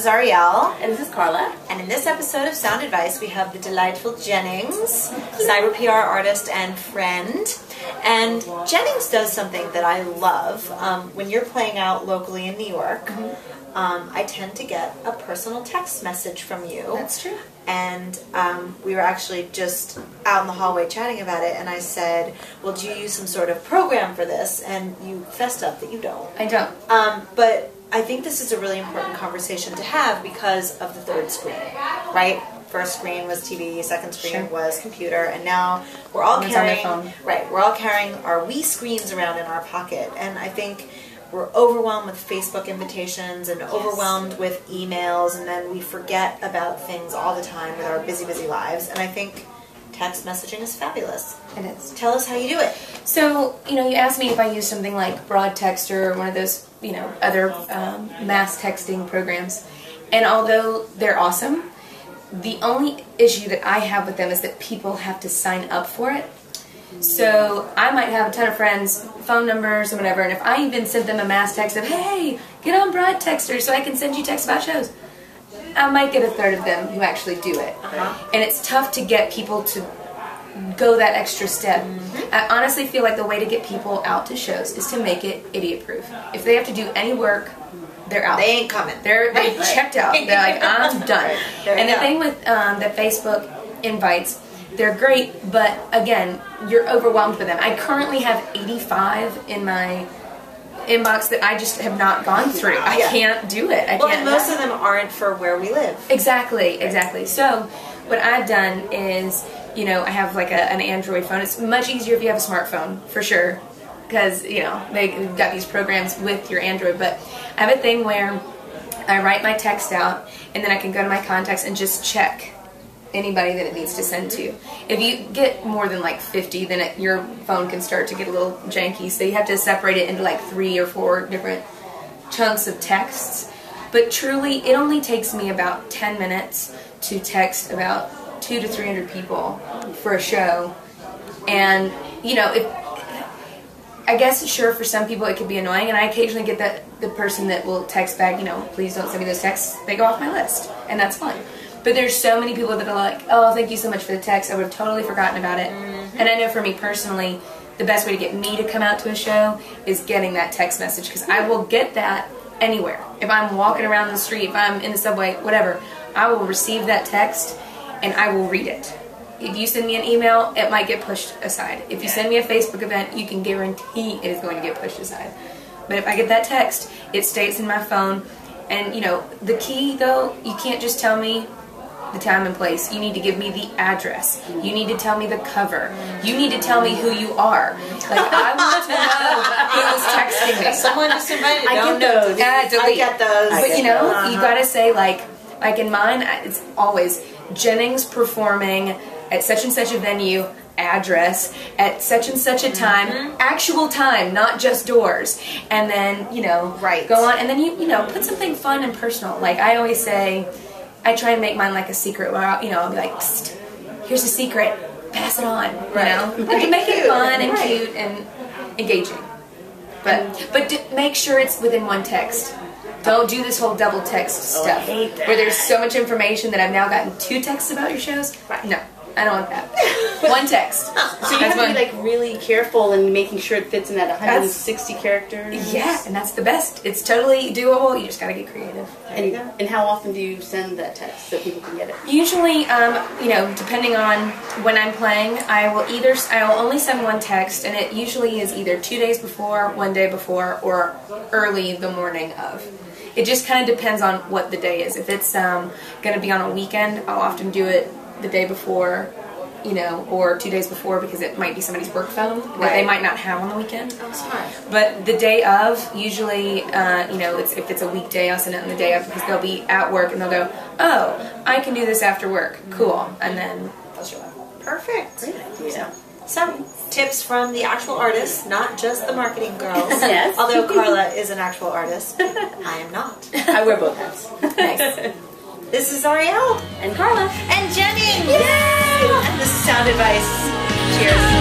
is Ariel. And this is Carla. And in this episode of Sound Advice, we have the delightful Jennings, cyber PR artist and friend. And Jennings does something that I love. When you're playing out locally in New York, I tend to get a personal text message from you. That's true. And we were actually just out in the hallway chatting about it, and I said, well, do you use some sort of program for this? And you fessed up that you don't. I don't. But I think this is a really important conversation to have because of the third screen, right? First screen was TV, second screen was computer, and now we're all carrying, we're all carrying our Wii screens around in our pocket. And I think we're overwhelmed with Facebook invitations and overwhelmed with emails, and then we forget about things all the time with our busy, busy lives. And I think text messaging is fabulous. It is. Tell us how you do it. So, you asked me if I use something like Broadtext or one of those, other mass texting programs. And although they're awesome, the only issue that I have with them is that people have to sign up for it. So I might have a ton of friends, phone numbers, or whatever, and if I even send them a mass text of, hey, get on Broadtexter so I can send you texts about shows, I might get a third of them who actually do it. And it's tough to get people to go that extra step. I honestly feel like the way to get people out to shows is to make it idiot-proof. If they have to do any work, they're out. They ain't coming. They checked out. They're like, I'm done. And the thing with the Facebook invites, they're great, but again, you're overwhelmed with them. I currently have 85 in my inbox that I just have not gone through. I can't do it. And most of them aren't for where we live. Exactly. So what I've done is, I have like an Android phone. It's much easier if you have a smartphone, for sure, because, they've got these programs with your Android. But I have a thing where I write my text out, and then I can go to my contacts and just check anybody that it needs to send to. If you get more than like 50, then your phone can start to get a little janky, so you have to separate it into like 3 or 4 different chunks of texts. But truly, it only takes me about 10 minutes to text about 200 to 300 people for a show. And, I guess, sure, for some people it could be annoying, and I occasionally get the person that will text back, please don't send me those texts. They go off my list, and that's fine. But there's so many people that are like, oh, thank you so much for the text. I would have totally forgotten about it. And I know for me personally, the best way to get me to come out to a show is getting that text message, because I will get that anywhere. If I'm walking around the street, if I'm in the subway, whatever, I will receive that text and I will read it. If you send me an email, it might get pushed aside. If you send me a Facebook event, you can guarantee it is going to get pushed aside. But if I get that text, it stays in my phone. And, the key, though, you can't just tell me the time and place. You need to give me the address. You need to tell me the cover. You need to tell me who you are. Like, I want to know who's texting me. Someone just invited. I get those. I get those. But you gotta say, like in mine, it's always Jennings performing at such and such a venue, address, at such and such a time, actual time, not just doors. And then, go on, and then you put something fun and personal. Like I always say, I try and make mine like a secret where I'll be like, psst, here's a secret, pass it on, And to make it fun and cute and engaging. But make sure it's within one text. Don't do this whole double text stuff where there's so much information that I've now gotten 2 texts about your shows. No. I don't want that. One text. So you have to be like really careful in making sure it fits in that 160 characters. Yeah, and that's the best. It's totally doable. You just got to get creative. And how often do you send that text so people can get it? Usually, depending on when I'm playing, I will only send one text, and it usually is either 2 days before, 1 day before, or early the morning of. It just kind of depends on what the day is. If it's going to be on a weekend, I'll often do it the day before, or 2 days before, because it might be somebody's work phone that they might not have on the weekend. Oh, smart. But the day of, usually, if it's a weekday, I'll send it on the day of, because they'll be at work and they'll go, oh, I can do this after work. Cool. And then they'll show up. Perfect. Great idea. Some tips from the actual artist, not just the marketing girls. Yes. Although Carla is an actual artist, I am not. I wear both hats. Nice. This is Ariel. And Carla. And Jennings. Yay! And this is Sound Advice. Cheers.